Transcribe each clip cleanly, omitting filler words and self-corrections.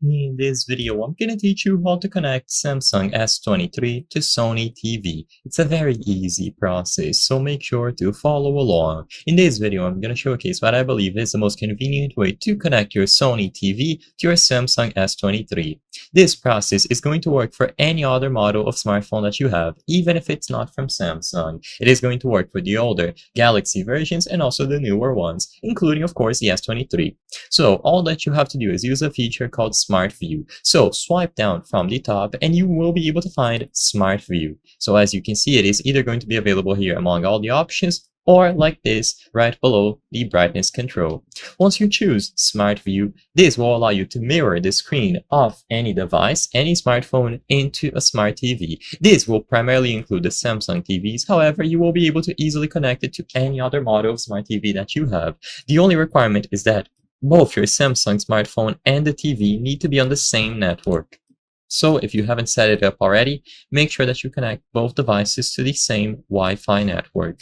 In this video, I'm going to teach you how to connect Samsung S23 to Sony TV. It's a very easy process, so make sure to follow along. In this video, I'm going to showcase what I believe is the most convenient way to connect your Sony TV to your Samsung S23. This process is going to work for any other model of smartphone that you have, even if it's not from Samsung. It is going to work for the older Galaxy versions and also the newer ones, including, of course, the S23. So all that you have to do is use a feature called Smart View. So swipe down from the top and you will be able to find Smart View. So as you can see, it is either going to be available here among all the options or like this right below the brightness control. Once you choose Smart View, this will allow you to mirror the screen of any device, any smartphone, into a smart TV. This will primarily include the Samsung TVs. However, you will be able to easily connect it to any other model of smart TV that you have. The only requirement is that both your Samsung smartphone and the TV need to be on the same network. So if you haven't set it up already, make sure that you connect both devices to the same Wi-Fi network.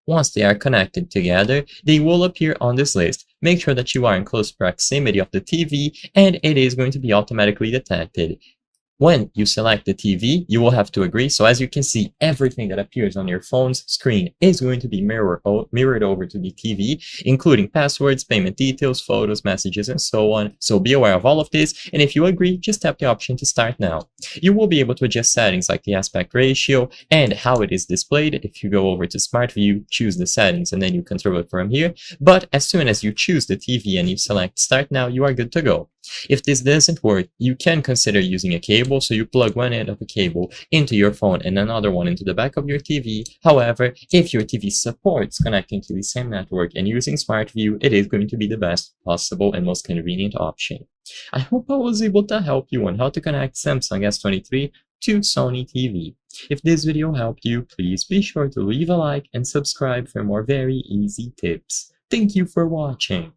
Once they are connected together, they will appear on this list. Make sure that you are in close proximity of the TV and it is going to be automatically detected. When you select the TV, you will have to agree. So as you can see, everything that appears on your phone's screen is going to be mirrored over to the TV, including passwords, payment details, photos, messages, and so on. So be aware of all of this. And if you agree, just tap the option to start now. You will be able to adjust settings like the aspect ratio and how it is displayed. If you go over to Smart View, choose the settings, and then you control it from here. But as soon as you choose the TV and you select Start Now, you are good to go. If this doesn't work, you can consider using a cable, so you plug one end of the cable into your phone and another one into the back of your TV. However, if your TV supports connecting to the same network and using Smart View, it is going to be the best possible and most convenient option. I hope I was able to help you on how to connect Samsung S23 to Sony TV. If this video helped you, please be sure to leave a like and subscribe for more very easy tips. Thank you for watching.